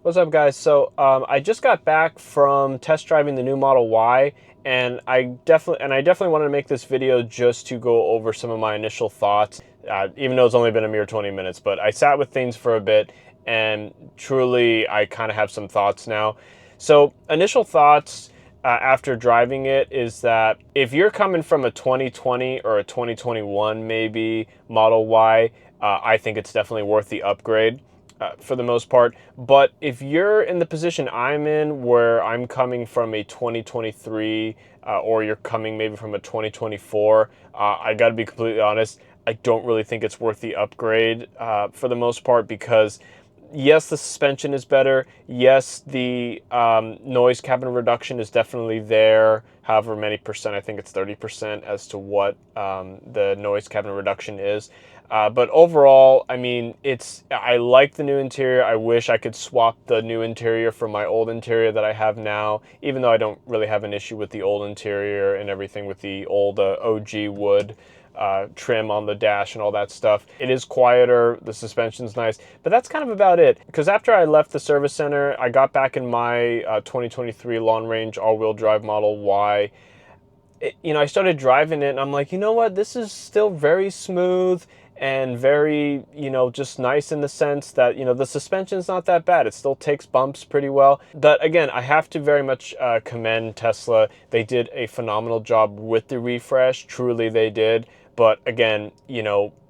What's up, guys? So I just got back from test driving the new Model Y, and I definitely wanted to make this video just to go over some of my initial thoughts. Even though it's only been a mere 20 minutes, but I sat with things for a bit, and truly, I kind of have some thoughts now. So initial thoughts. After driving it is that if you're coming from a 2020 or a 2021 maybe Model Y, I think it's definitely worth the upgrade for the most part. But if you're in the position I'm in, where I'm coming from a 2023 or you're coming maybe from a 2024, I got to be completely honest, I don't really think it's worth the upgrade for the most part, because yes, the suspension is better. Yes, the noise cabin reduction is definitely there. However many percent, I think it's 30% as to what the noise cabin reduction is. But overall, I mean, I like the new interior. I wish I could swap the new interior for my old interior that I have now, even though I don't really have an issue with the old interior and everything with the old OG wood trim on the dash and all that stuff. It is quieter, the suspension's nice, but that's kind of about it. Because after I left the service center, I got back in my 2023 long range all-wheel drive Model Y. I started driving it and I'm like, you know what, this is still very smooth and very, just nice in the sense that, the suspension's not that bad. It still takes bumps pretty well. But again, I have to very much commend Tesla. They did a phenomenal job with the refresh. Truly, they did. But again,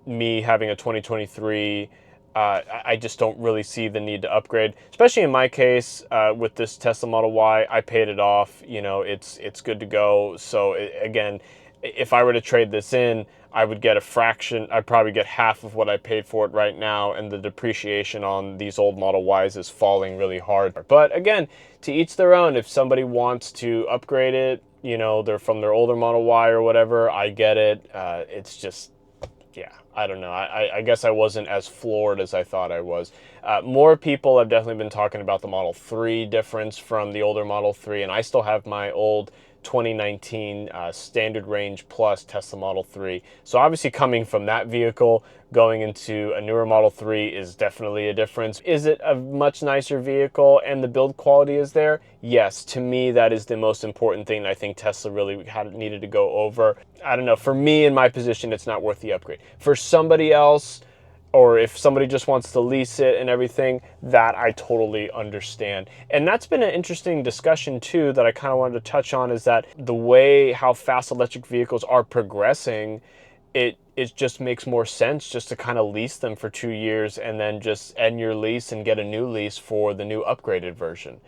me having a 2023, I just don't really see the need to upgrade, especially in my case with this Tesla Model Y. I paid it off. It's good to go. So again, if I were to trade this in, I would get a fraction. I'd probably get half of what I paid for it right now, and the depreciation on these old Model Ys is falling really hard. But again, to each their own. If somebody wants to upgrade it, they're from their older Model Y or whatever, I get it. It's just, yeah, I don't know. I guess I wasn't as floored as I thought I was. More people have definitely been talking about the Model 3 difference from the older Model 3, and I still have my old 2019 Standard Range Plus Tesla Model 3. So obviously coming from that vehicle, going into a newer Model 3 is definitely a difference. Is it a much nicer vehicle and the build quality is there? Yes, to me that is the most important thing I think Tesla really needed to go over. I don't know, for me in my position, it's not worth the upgrade. For somebody else, or if somebody just wants to lease it and everything, that I totally understand. And that's been an interesting discussion too that I kind of wanted to touch on, is that the way how fast electric vehicles are progressing, it just makes more sense just to kind of lease them for 2 years and then just end your lease and get a new lease for the new upgraded version,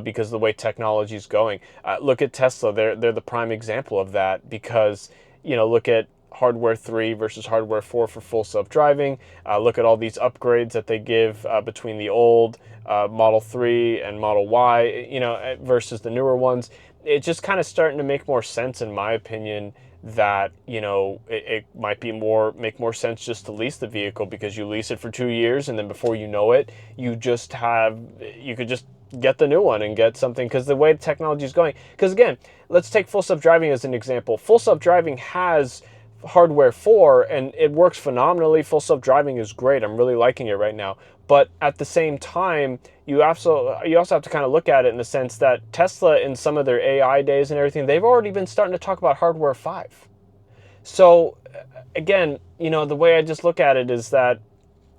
because the way technology is going. Look at Tesla, they're the prime example of that, because, look at Hardware 3 versus Hardware 4 for full self-driving. Look at all these upgrades that they give between the old Model 3 and Model Y, versus the newer ones. It's just kind of starting to make more sense, in my opinion, that, it might make more sense just to lease the vehicle, because you lease it for 2 years and then before you know it, you could just get the new one and get something, because the way technology is going. Because again, let's take full self-driving as an example. Full self-driving has Hardware 4 and it works phenomenally. Full self-driving is great. I'm really liking it right now. But at the same time, you also have to kind of look at it in the sense that Tesla, in some of their AI days and everything, they've already been starting to talk about Hardware 5. So again, the way I just look at it is that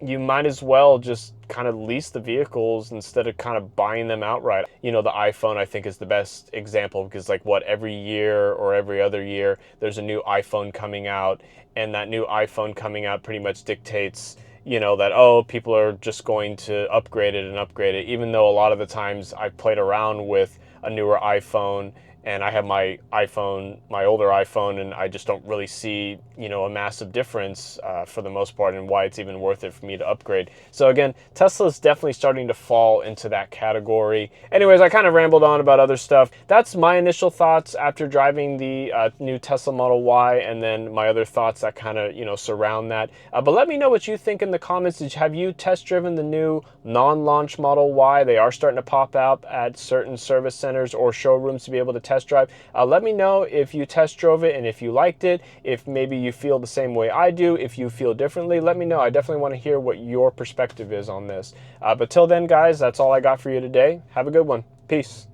you might as well just kind of lease the vehicles instead of kind of buying them outright. The iPhone, I think, is the best example, because every year or every other year, there's a new iPhone coming out, and that new iPhone coming out pretty much dictates, that, oh, people are just going to upgrade it, even though a lot of the times I've played around with a newer iPhone and I have my older iPhone, and I just don't really see, a massive difference for the most part, and why it's even worth it for me to upgrade. So again, Tesla's definitely starting to fall into that category. Anyways, I kind of rambled on about other stuff. That's my initial thoughts after driving the new Tesla Model Y, and then my other thoughts that kind of, surround that. But let me know what you think in the comments. Have you test driven the new non-launch Model Y? They are starting to pop up at certain service centers or showrooms to be able to test drive. Let me know if you test drove it and if you liked it, if maybe you feel the same way I do, if you feel differently, let me know. I definitely want to hear what your perspective is on this. But till then, guys, that's all I got for you today. Have a good one. Peace.